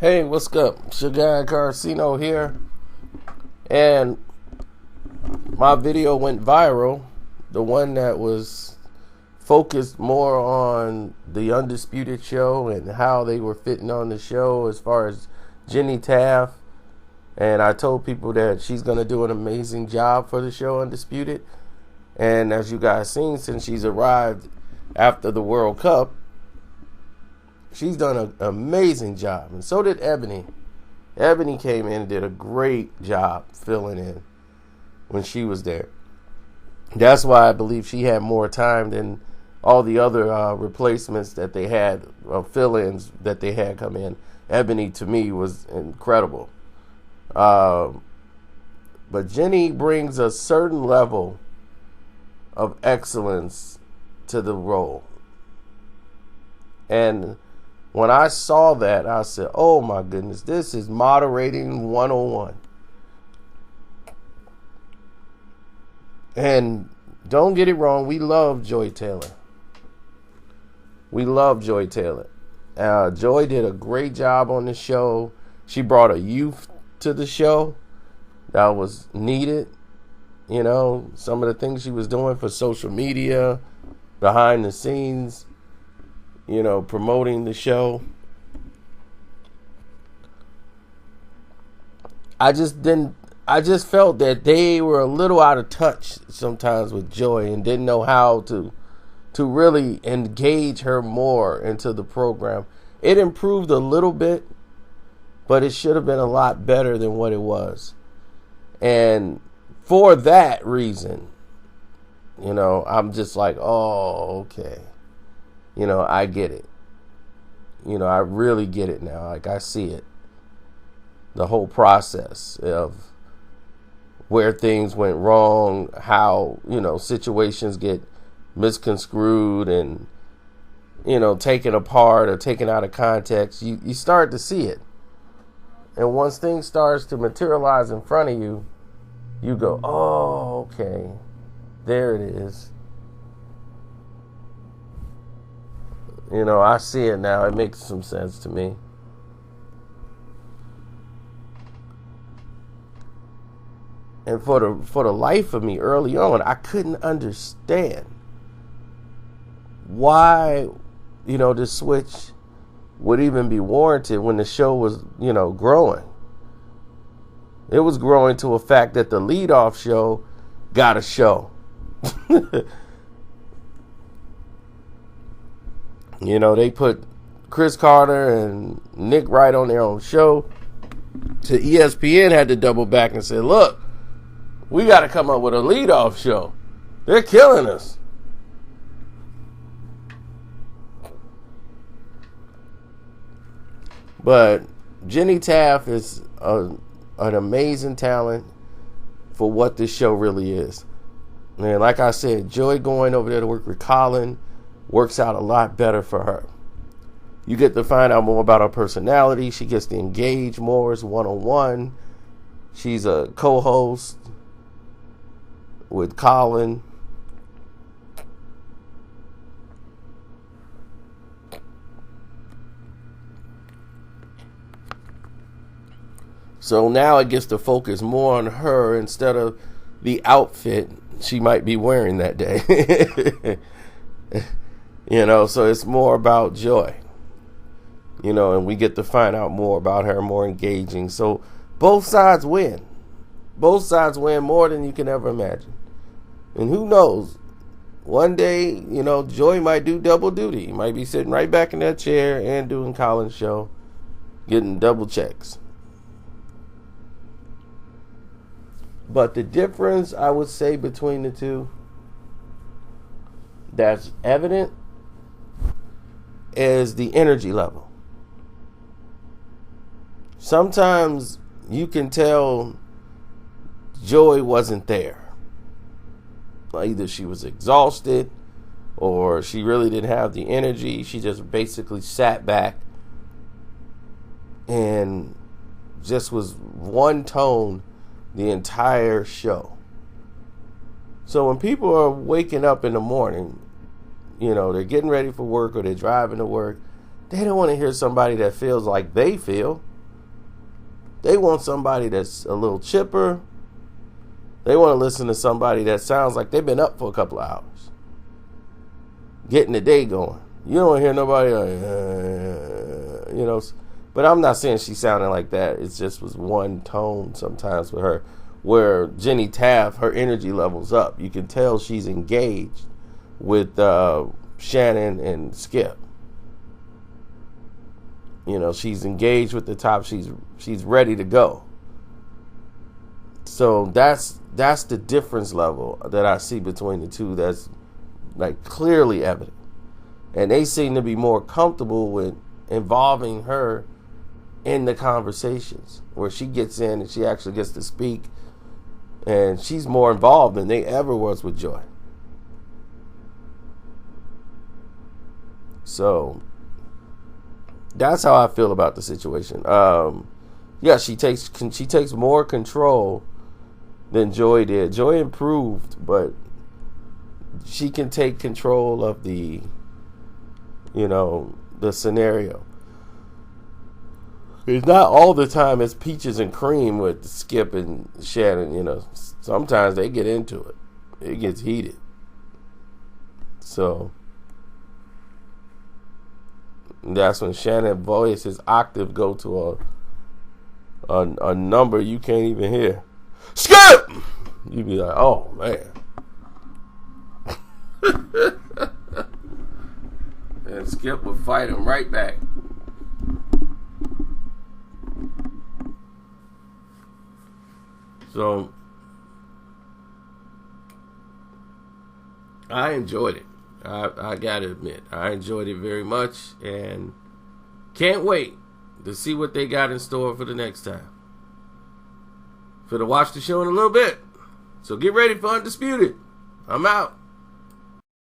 Hey, what's up? Shagai Carcino here. And my video went viral. The one that was focused more on the Undisputed show and how they were fitting on the show as far as Jenny Taft. And I told people that she's going to do an amazing job for the show Undisputed. And as you guys seen, since she's arrived after the World Cup, she's done an amazing job. And so did Ebony. Ebony came in and did a great job filling in when she was there. That's why I believe she had more time than all the other replacements that they had, fill-ins that they had come in. Ebony, to me, was incredible. But Jenny brings a certain level of excellence to the role. And when I saw that, I said, oh my goodness, this is moderating 101. And don't get it wrong, we love Joy Taylor. We love Joy Taylor. Joy did a great job on the show. She brought a youth to the show that was needed. You know, some of the things she was doing for social media, behind the scenes, you know, promoting the show. I just felt that they were a little out of touch sometimes with Joy and didn't know how to really engage her more into the program. It improved a little bit, but it should have been a lot better than what it was. And for that reason, you know, I'm just like, oh, okay. You know, I get it. You know, I really get it now. Like, I see it. The whole process of where things went wrong, how, you know, situations get misconstrued and, you know, taken apart or taken out of context. You start to see it. And once things starts to materialize in front of you, you go, oh, okay. There it is. You know, I see it now. It makes some sense to me. And for the life of me, early on, I couldn't understand why, you know, this switch would even be warranted when the show was, you know, growing. It was growing to a fact that the leadoff show got a show. You know, they put Chris Carter and Nick Wright on their own show. So ESPN had to double back and say, look, we got to come up with a leadoff show. They're killing us. But Jenny Taft is an amazing talent for what this show really is. And like I said, Joy going over there to work with Colin works out a lot better for her. You get to find out more about her personality. She gets to engage more as one-on-one. She's a co-host with Colin. So now it gets to focus more on her instead of the outfit she might be wearing that day. You know, so it's more about Joy. You know, and we get to find out more about her, more engaging. So both sides win. Both sides win more than you can ever imagine. And who knows? One day, you know, Joy might do double duty. He might be sitting right back in that chair and doing Colin's show, getting double checks. But the difference, I would say, between the two that's evident is the energy level. Sometimes you can tell Joy wasn't there. Either she was exhausted or she really didn't have the energy. She just basically sat back and just was one tone the entire show. So when people are waking up in the morning, you know, they're getting ready for work or they're driving to work, they don't want to hear somebody that feels like they feel. They want somebody that's a little chipper. They want to listen to somebody that sounds like they've been up for a couple of hours, getting the day going. You don't hear nobody, But I'm not saying she sounded like that. It just was one tone sometimes with her. Where Jenny Taft, her energy level's up. You can tell she's engaged with Shannon and Skip. She's engaged with the top. She's ready to go. So that's the difference level that I see between the two. That's like clearly evident. And they seem to be more comfortable with involving her in the conversations where she gets in and she actually gets to speak. And she's more involved than they ever was with Joy. So that's how I feel about the situation. She takes more control than Joy did. Joy improved, but she can take control of the scenario. It's not all the time it's peaches and cream with Skip and Shannon. Sometimes they get into it. It gets heated. So that's when Shannon's voice, his octave, go to a number you can't even hear. Skip! You be like, oh man. And Skip would fight him right back. So I enjoyed it. I gotta admit, I enjoyed it very much, and can't wait to see what they got in store for the next time. Finna watch the show in a little bit, so get ready for Undisputed. I'm out.